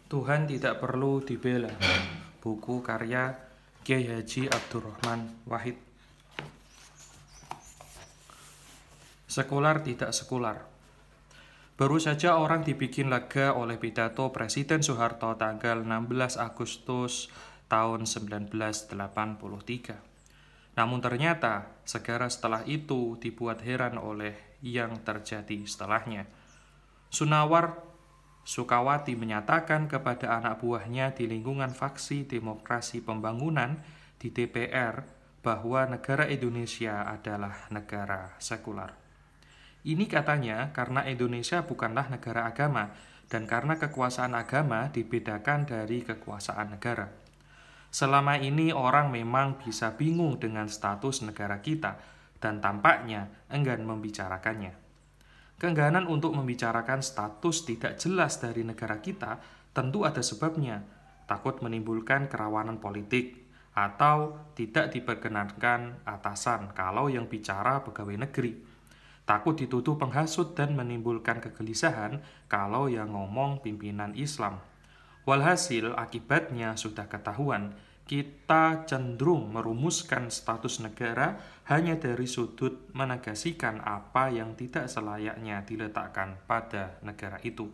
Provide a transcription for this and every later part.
Tuhan tidak perlu dibela. Buku karya Kiai Haji Abdurrahman Wahid. Sekular tidak sekular. Baru saja orang dibikin lega oleh pidato Presiden Soeharto tanggal 16 Agustus tahun 1983. Namun ternyata segera setelah itu dibuat heran oleh yang terjadi setelahnya. Sunawar Sukawati menyatakan kepada anak buahnya di lingkungan faksi Demokrasi Pembangunan di DPR bahwa negara Indonesia adalah negara sekular. Ini katanya karena Indonesia bukanlah negara agama dan karena kekuasaan agama dibedakan dari kekuasaan negara. Selama ini orang memang bisa bingung dengan status negara kita dan tampaknya enggan membicarakannya. Keengganan untuk membicarakan status tidak jelas dari negara kita tentu ada sebabnya. Takut menimbulkan kerawanan politik atau tidak diperkenankan atasan kalau yang bicara pegawai negeri. Takut dituduh penghasut dan menimbulkan kegelisahan kalau yang ngomong pimpinan Islam. Walhasil akibatnya sudah ketahuan, kita cenderung merumuskan status negara hanya dari sudut menegasikan apa yang tidak selayaknya diletakkan pada negara itu.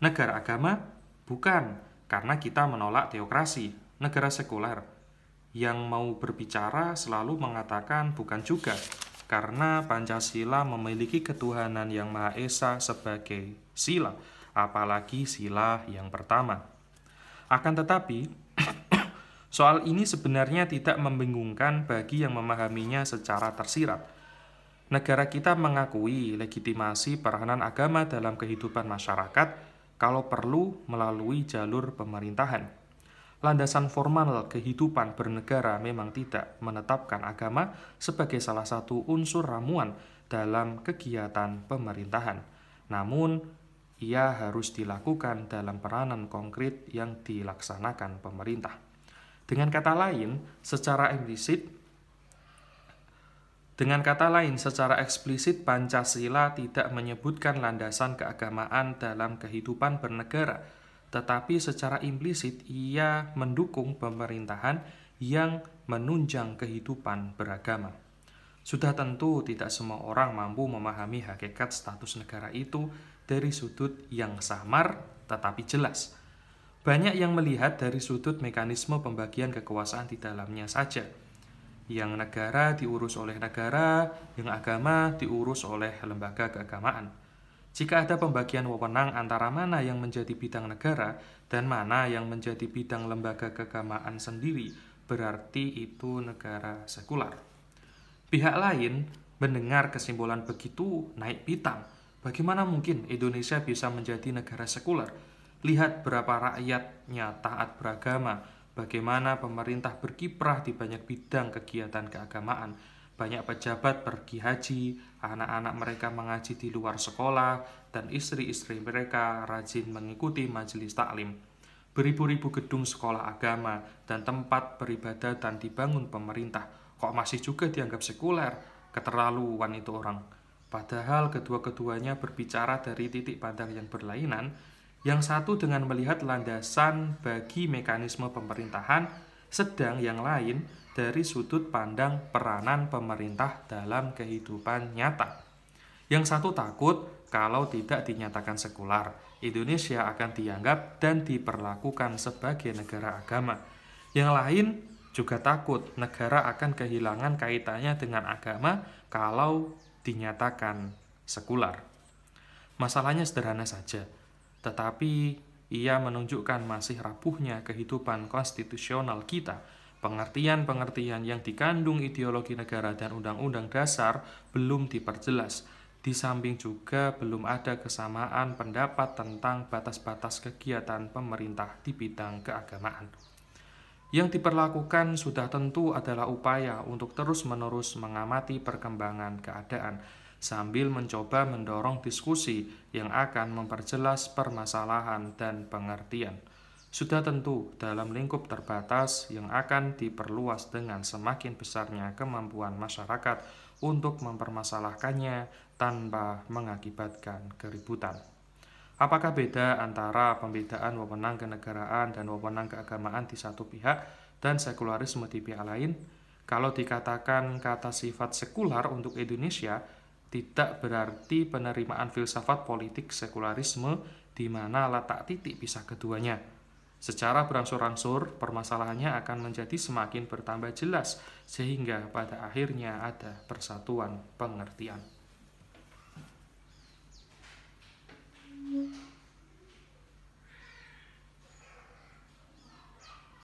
Negara agama? Bukan, karena kita menolak teokrasi, negara sekuler. Yang mau berbicara selalu mengatakan bukan juga, karena Pancasila memiliki ketuhanan yang Maha Esa sebagai sila, apalagi sila yang pertama. Akan tetapi, soal ini sebenarnya tidak membingungkan bagi yang memahaminya secara tersirat. Negara kita mengakui legitimasi peranan agama dalam kehidupan masyarakat kalau perlu melalui jalur pemerintahan. Landasan formal kehidupan bernegara memang tidak menetapkan agama sebagai salah satu unsur ramuan dalam kegiatan pemerintahan. Namun, ia harus dilakukan dalam peranan konkret yang dilaksanakan pemerintah. Dengan kata lain, secara eksplisit Pancasila tidak menyebutkan landasan keagamaan dalam kehidupan bernegara, tetapi secara implisit ia mendukung pemerintahan yang menunjang kehidupan beragama. Sudah tentu tidak semua orang mampu memahami hakikat status negara itu dari sudut yang samar tetapi jelas. Banyak yang melihat dari sudut mekanisme pembagian kekuasaan di dalamnya saja. Yang negara diurus oleh negara, yang agama diurus oleh lembaga keagamaan. Jika ada pembagian wewenang antara mana yang menjadi bidang negara dan mana yang menjadi bidang lembaga keagamaan sendiri, berarti itu negara sekular. Pihak lain mendengar kesimpulan begitu naik pitam. Bagaimana mungkin Indonesia bisa menjadi negara sekular? Lihat berapa rakyatnya taat beragama, bagaimana pemerintah berkiprah di banyak bidang kegiatan keagamaan. Banyak pejabat pergi haji, anak-anak mereka mengaji di luar sekolah, dan istri-istri mereka rajin mengikuti majelis taklim. Beribu-ribu gedung sekolah agama dan tempat peribadatan dibangun pemerintah. Kok masih juga dianggap sekuler? Keterlaluan itu orang. Padahal kedua-keduanya berbicara dari titik pandang yang berlainan. Yang satu dengan melihat landasan bagi mekanisme pemerintahan, sedang yang lain dari sudut pandang peranan pemerintah dalam kehidupan nyata. Yang satu takut kalau tidak dinyatakan sekular, Indonesia akan dianggap dan diperlakukan sebagai negara agama. Yang lain juga takut negara akan kehilangan kaitannya dengan agama kalau dinyatakan sekular. Masalahnya sederhana saja, tetapi ia menunjukkan masih rapuhnya kehidupan konstitusional kita. Pengertian-pengertian yang dikandung ideologi negara dan undang-undang dasar belum diperjelas. Di samping juga belum ada kesamaan pendapat tentang batas-batas kegiatan pemerintah di bidang keagamaan. Yang diperlakukan sudah tentu adalah upaya untuk terus-menerus mengamati perkembangan keadaan sambil mencoba mendorong diskusi yang akan memperjelas permasalahan dan pengertian. Sudah tentu dalam lingkup terbatas yang akan diperluas dengan semakin besarnya kemampuan masyarakat untuk mempermasalahkannya tanpa mengakibatkan keributan. Apakah beda antara pembedaan wewenang kenegaraan dan wewenang keagamaan di satu pihak dan sekularisme di pihak lain? Kalau dikatakan kata sifat sekular untuk Indonesia, tidak berarti penerimaan filsafat politik sekularisme di mana letak titik pisah keduanya. Secara berangsur-angsur, permasalahannya akan menjadi semakin bertambah jelas, sehingga pada akhirnya ada persatuan pengertian.